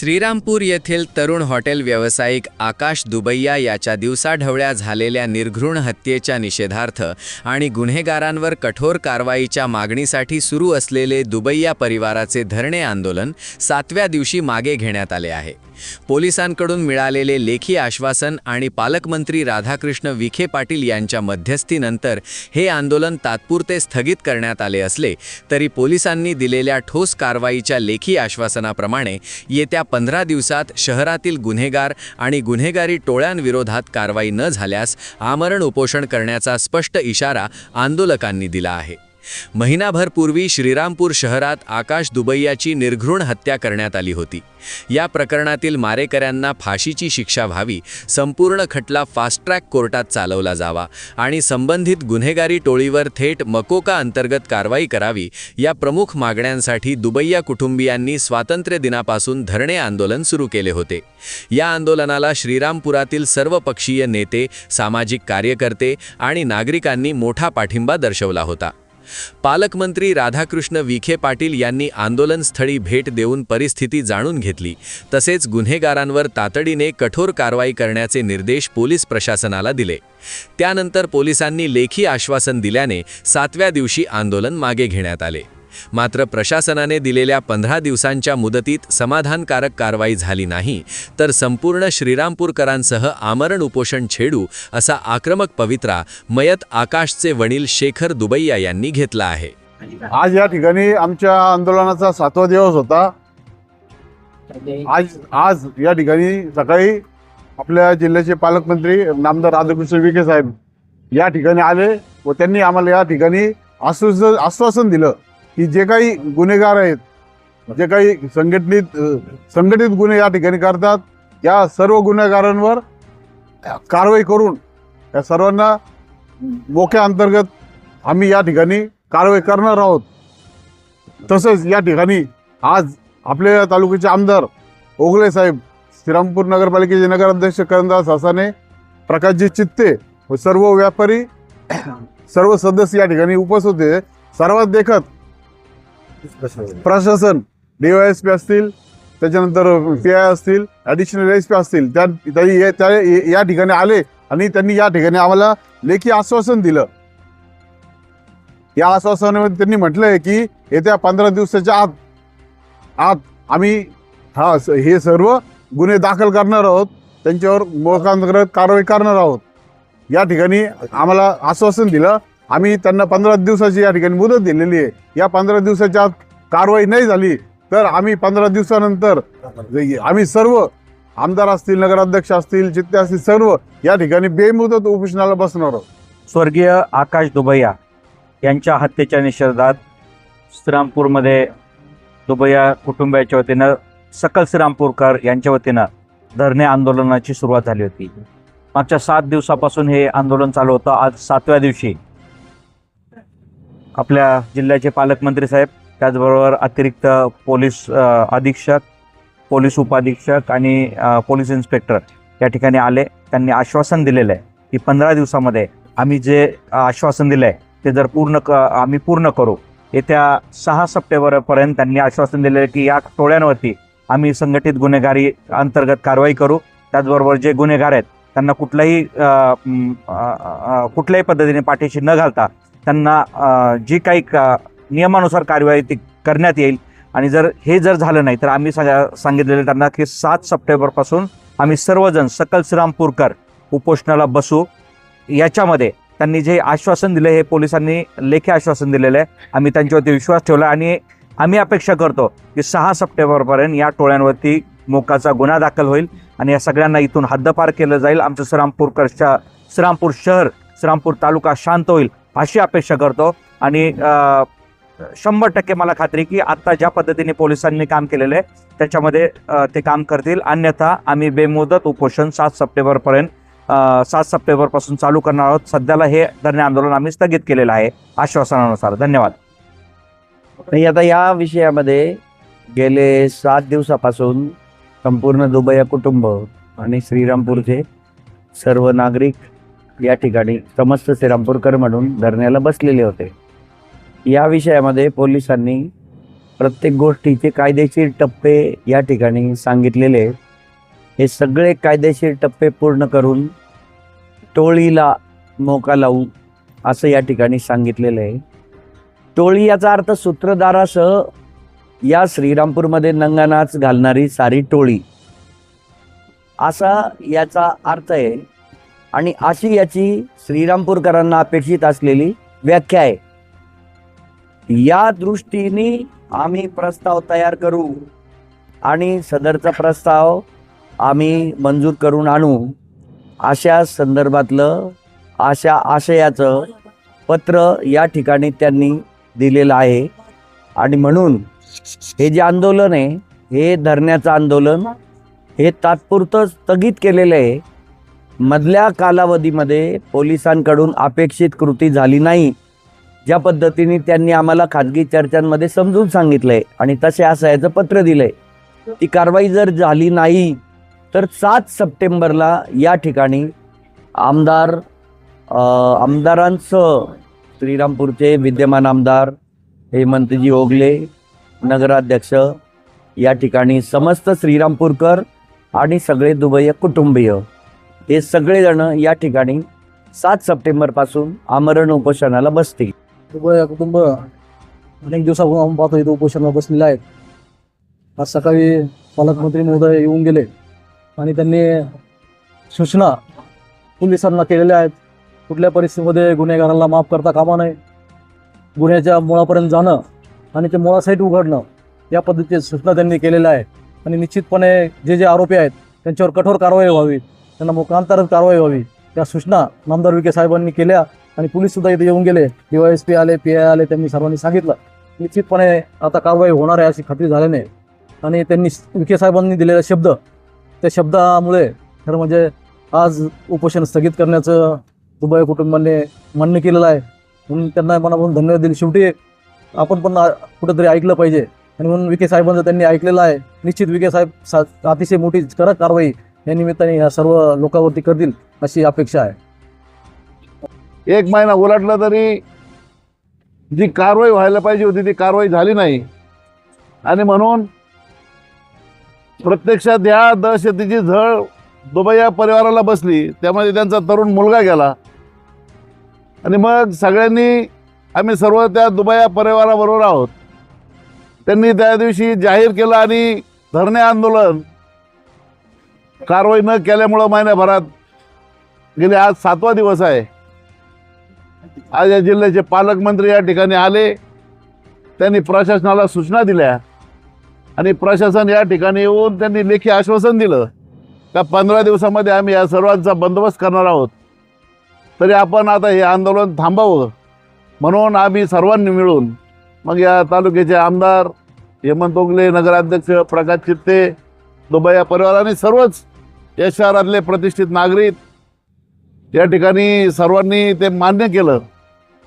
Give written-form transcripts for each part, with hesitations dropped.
श्रीरामपूर येथील तरुण हॉटेल व्यावसायिक आकाश दुबैया याच्या दिवसाढवळ्या झालेल्या निर्घृण हत्येच्या निषेधार्थ आणि गुन्हेगारांवर कठोर कारवाईच्या मागणीसाठी सुरू असलेले दुबैया परिवाराचे धरणे आंदोलन 7व्या दिवशी मागे घेण्यात आले आहे। पोलिसांकडून मिळालेले लेखी आश्वासन आणि पालकमंत्री राधाकृष्ण विखे पाटील यांच्या मध्यस्थीनंतर हे आंदोलन तात्पुरते स्थगित करण्यात आले असले तरी पोलिसांनी दिलेल्या ठोस कारवाईच्या लेखी आश्वासनाप्रमाणे येत्या 15 दिवसात शहरातील गुन्हेगार आणि गुन्हेगारी टोळ्यांविरोधात कारवाई न झाल्यास आमरण उपोषण करण्याचा स्पष्ट इशारा आंदोलकांनी दिला आहे। महिनाभर पूर्वी श्रीरामपूर शहरात आकाश दुबैयाची निर्घृण हत्या करण्यात आली होती। या प्रकरणातील मारेकऱ्यांना फाशीची शिक्षा व्हावी, संपूर्ण खटला फास्ट ट्रॅक कोर्टात चालवला जावा आणि संबंधित गुन्हेगारी टोळीवर थेट मकोका अंतर्गत कारवाई करावी या प्रमुख मागण्यांसाठी दुबैया कुटुंबियांनी स्वातंत्र्य दिनापासून धरणे आंदोलन सुरू केले होते। या आंदोलनाला श्रीरामपुरातील सर्वपक्षीय नेते, सामाजिक कार्यकर्ते आणि नागरिकांनी मोठा पाठिंबा दर्शवला होता। पालकमंत्री राधाकृष्ण विखे पाटील यांनी आंदोलनस्थळी भेट देऊन परिस्थिती जाणून घेतली, तसेच गुन्हेगारांवर तातडीने कठोर कारवाई करण्याचे निर्देश पोलीस प्रशासनाला दिले। त्यानंतर पोलिसांनी लेखी आश्वासन दिल्याने 7व्या दिवशी आंदोलन मागे घेण्यात आले। मात्र प्रशासनाने दिलेल्या 15 दिवसांच्या मुदतीत समाधानकारक कारवाई झाली नाही तर संपूर्ण श्रीरामपूरकरांसह आमरण उपोषण छेडू असा आक्रमक पवित्रा मयत आकाशचे वडील शेखर दुबैया यांनी घेतला आहे। आज या ठिकाणी आमच्या आंदोलनाचा 7वा दिवस होता। आज या ठिकाणी सकाळी आपल्या जिल्ह्याचे पालकमंत्री नामदार राधाकृष्ण विखे साहेब या ठिकाणी आले व त्यांनी आम्हाला या ठिकाणी आश्वासन दिलं की जे काही गुन्हेगार आहेत, जे काही संघटित गुन्हे या ठिकाणी करतात, या सर्व गुन्हेगारांवर कारवाई करून या सर्वांना मोक्या अंतर्गत आम्ही या ठिकाणी कारवाई करणार आहोत। तसेच या ठिकाणी आज आपल्या तालुक्याचे आमदार ओगले साहेब, श्रीरामपूर नगरपालिकेचे नगराध्यक्ष करंदास हसाने, प्रकाशजी चित्ते व सर्व व्यापारी, सर्व सदस्य या ठिकाणी उपस्थित होते। सर्वात देखत प्रशासन, DYSP असतील, त्याच्यानंतर PI असतील, ॲडिशनल SP असतील, त्या या ठिकाणी आले आणि त्यांनी या ठिकाणी आम्हाला लेखी आश्वासन दिलं। या आश्वासनामध्ये त्यांनी म्हटलंय की येत्या 15 दिवसाच्या आत आम्ही हे सर्व गुन्हे दाखल करणार आहोत, त्यांच्यावर मोकांतर्गत कारवाई करणार आहोत। या ठिकाणी आम्हाला आश्वासन दिलं। आम्ही त्यांना 15 दिवसाची या ठिकाणी मुदत दिलेली आहे। या 15 दिवसाच्या आत कारवाई नाही झाली तर आम्ही 15 दिवसानंतर आम्ही सर्व आमदार असतील, नगराध्यक्ष असतील, चित्ते असतील, सर्व या ठिकाणी बेमुदत उपोषणाला बसणार आहोत। स्वर्गीय आकाश दुबैया यांच्या हत्येच्या निषेधात श्रीरामपूरमध्ये दुबैया कुटुंबियाच्या वतीनं सकल श्रीरामपूरकर यांच्या वतीनं धरणे आंदोलनाची सुरुवात झाली होती। मागच्या 7 दिवसापासून हे आंदोलन चालू होतं। आज 7व्या दिवशी आपल्या जिल्ह्याचे पालकमंत्री साहेब, त्याचबरोबर अतिरिक्त पोलीस अधीक्षक, पोलीस उपाधीक्षक आणि पोलीस इन्स्पेक्टर या ठिकाणी आले। त्यांनी आश्वासन दिलेलं आहे की 15 दिवसामध्ये आम्ही जे आश्वासन दिलं आहे ते जर आम्ही पूर्ण करू। येत्या 6 सप्टेंबरपर्यंत त्यांनी आश्वासन दिलेलं आहे की या टोळ्यांवरती आम्ही संघटित गुन्हेगारी अंतर्गत कारवाई करू। त्याचबरोबर जे गुन्हेगार आहेत त्यांना कुठल्याही पद्धतीने पाठीशी न घालता त्यांना जी काही नियमानुसार कार्यवाही ती करण्यात येईल। आणि जर झालं नाही तर आम्ही सांगितलेलं त्यांना की 7 सप्टेंबरपासून आम्ही सर्वजण सकल श्रीरामपूरकर उपोषणाला बसू। याच्यामध्ये त्यांनी जे आश्वासन दिले, हे पोलिसांनी लेखी आश्वासन दिलेलं आहे। आम्ही त्यांच्यावरती विश्वास ठेवला आणि आम्ही अपेक्षा करतो की 6 सप्टेंबरपर्यंत या टोळ्यांवरती मोक्याचा गुन्हा दाखल होईल आणि या सगळ्यांना इथून हद्दपार केलं जाईल। आमचं श्रीरामपूर शहर, श्रीरामपूर तालुका शांत होईल अशी अपेक्षा करतो। आणि 100% मला खात्री की आता ज्या पद्धतीने पोलिसांनी काम केलेलं आहे त्याच्यामध्ये ते काम करतील। अन्यथा आम्ही बेमुदत उपोषण 7 सप्टेंबरपासून चालू करणार आहोत। सध्याला हे धरणे आंदोलन आम्ही स्थगित केलेलं आहे आश्वासनानुसार। धन्यवाद। आता या विषयामध्ये गेले 7 दिवसापासून संपूर्ण दुबैया कुटुंब आणि श्रीरामपूरचे सर्व नागरिक या ठिकाणी समस्त श्रीरामपूरकर म्हणून धरण्याला बसलेले होते। या विषयामध्ये पोलिसांनी प्रत्येक गोष्टीचे कायदेशीर टप्पे या ठिकाणी सांगितलेले आहेत. हे सगळे कायदेशीर टप्पे पूर्ण करून टोळीला मोका लावू असं या ठिकाणी सांगितलेलं आहे. टोळी याचा अर्थ सूत्रधारासह या श्रीरामपूरमध्ये नंगानाच घालणारी सारी टोळी असा याचा अर्थ आहे. आणि अशी याची श्रीरामपूरकरांना अपेक्षित असलेली व्याख्या आहे. या दृष्टीने आम्ही प्रस्ताव तयार करू आणि सदरचा प्रस्ताव आम्ही मंजूर करून आणू अशा संदर्भातलं अशा आशयाचं पत्र या ठिकाणी त्यांनी दिलेलं आहे. आणि म्हणून हे जे आंदोलन आहे, हे धरण्याचं आंदोलन हे तात्पुरतं स्थगित केलेलं आहे. मधल्या कालावधीमध्ये पोलिसांकडून अपेक्षित कृती झाली नाही, ज्या पद्धतीने त्यांनी आम्हाला खाजगी चर्चांमध्ये समजून सांगितलं आहे आणि तसे आशयाचं पत्र दिलं आहे. ती कारवाई जर झाली नाही तर 7 सप्टेंबरला या ठिकाणी आमदारांसह श्रीरामपूरचे विद्यमान आमदार हेमंतजी ओगले, नगराध्यक्ष, या ठिकाणी समस्त श्रीरामपूरकर आणि सगळे दुबई कुटुंबीय हे सगळेजण या ठिकाणी 7 सप्टेंबरपासून आमरण उपोषणाला बसतील. दुबई कुटुंब अनेक दिवसापासून आपण पाहतो इथं उपोषणाला बसलेले आहेत. आज सकाळी पालकमंत्री महोदय येऊन गेले आणि त्यांनी सूचना पोलिसांना केलेल्या आहेत. कुठल्या परिस्थितीमध्ये गुन्हेगाराला माफ करता कामा नये, गुन्ह्याच्या मुळापर्यंत जाणं आणि ते मुळासहित उघडणं या पद्धतीच्या सूचना त्यांनी केलेल्या आहेत. आणि निश्चितपणे जे आरोपी आहेत त्यांच्यावर कठोर कारवाई व्हावी, त्यांना मोकांतर कारवाई व्हावी या सूचना नामदार विखे साहेबांनी केल्या. आणि पोलीससुद्धा इथे येऊन गेले, DYSP आले, PI आले, त्यांनी सर्वांनी सांगितलं निश्चितपणे आता कारवाई होणार आहे अशी खात्री झाल्याने. आणि त्यांनी विखे साहेबांनी दिलेला शब्द, त्या शब्दामुळे खरं म्हणजे आज उपोषण स्थगित करण्याचं दुबई कुटुंबाने मान्य केलेलं आहे. म्हणून त्यांना मनापासून धन्यवाद दिले. शेवटी आपण पण कुठंतरी ऐकलं पाहिजे आणि म्हणून विखे साहेबांचं त्यांनी ऐकलेलं आहे. निश्चित विखे साहेब अतिशय मोठी कडक कारवाई या निमित्ताने या सर्व लोकांवरती करतील अशी अपेक्षा आहे. 1 महिना उलटला तरी जी कारवाई व्हायला पाहिजे होती ती कारवाई झाली नाही. आणि म्हणून प्रत्यक्षात या दहशतीची झळ दुबई या परिवाराला बसली. त्यामध्ये त्यांचा तरुण मुलगा गेला. आणि मग सगळ्यांनी आम्ही सर्व त्या दुबई या परिवाराबरोबर आहोत. त्यांनी त्या दिवशी जाहीर केलं आणि धरणे आंदोलन कारवाई न केल्यामुळं महिन्याभरात गेले आज 7वा दिवस आहे. आज या जिल्ह्याचे पालकमंत्री या ठिकाणी आले, त्यांनी प्रशासनाला सूचना दिल्या आणि प्रशासन या ठिकाणी येऊन त्यांनी लेखी आश्वासन दिलं का 15 दिवसामध्ये आम्ही या सर्वांचा बंदोबस्त करणार आहोत. तरी आपण आता हे आंदोलन थांबावं म्हणून आम्ही सर्वांनी मिळून मग या तालुक्याचे आमदार हेमंत ओगले, नगराध्यक्ष प्रकाश चित्ते, दुबई या परिवाराने सर्वच या शहरातले प्रतिष्ठित नागरिक या ठिकाणी सर्वांनी ते मान्य केलं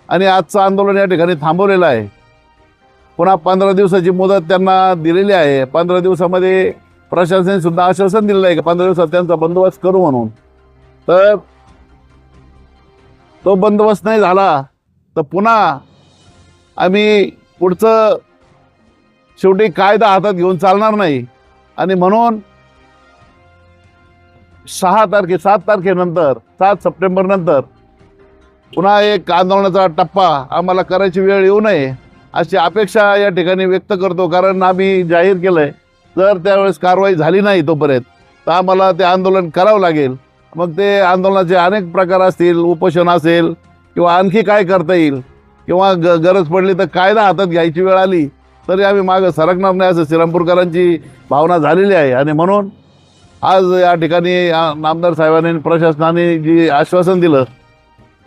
आणि आजचं आंदोलन या ठिकाणी थांबवलेलं आहे. पुन्हा 15 दिवसाची मुदत त्यांना दिलेली आहे. 15 दिवसामध्ये प्रशासनाने सुद्धा आश्वासन दिलेलं आहे की 15 दिवसात त्यांचा बंदोबस्त करू म्हणून. तर तो बंदोबस्त नाही झाला तर पुन्हा आम्ही पुढचं शेवटी कायदा हातात घेऊन चालणार नाही. आणि म्हणून 7 तारखेनंतर 7 सप्टेंबरनंतर पुन्हा एक आंदोलनाचा टप्पा आम्हाला करायची वेळ येऊ नये अशी अपेक्षा या ठिकाणी व्यक्त करतो. कारण आम्ही जाहीर केलं आहे जर त्यावेळेस कारवाई झाली नाही तोपर्यंत तर आम्हाला ते आंदोलन करावं लागेल. मग ते आंदोलनाचे अनेक प्रकार असतील, उपोषण असेल किंवा आणखी काय करता येईल किंवा गरज पडली तर कायदा हातात घ्यायची वेळ आली तरी आम्ही मागं सरकणार नाही असं श्रीरामपूरकरांची भावना झालेली आहे. आणि म्हणून आज या ठिकाणी आमदार साहेबांनी प्रशासनाने जी आश्वासन दिलं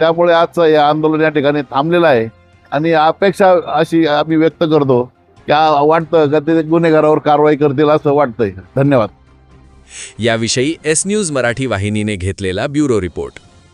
त्यामुळे आजचं हे आंदोलन या ठिकाणी थांबलेलं आहे. आणि अपेक्षा अशी आम्ही व्यक्त करतो की वाटतं का ते गुन्हेगारावर कारवाई करतील असं वाटतंय. धन्यवाद. याविषयी S न्यूज मराठी वाहिनीने घेतलेला ब्युरो रिपोर्ट.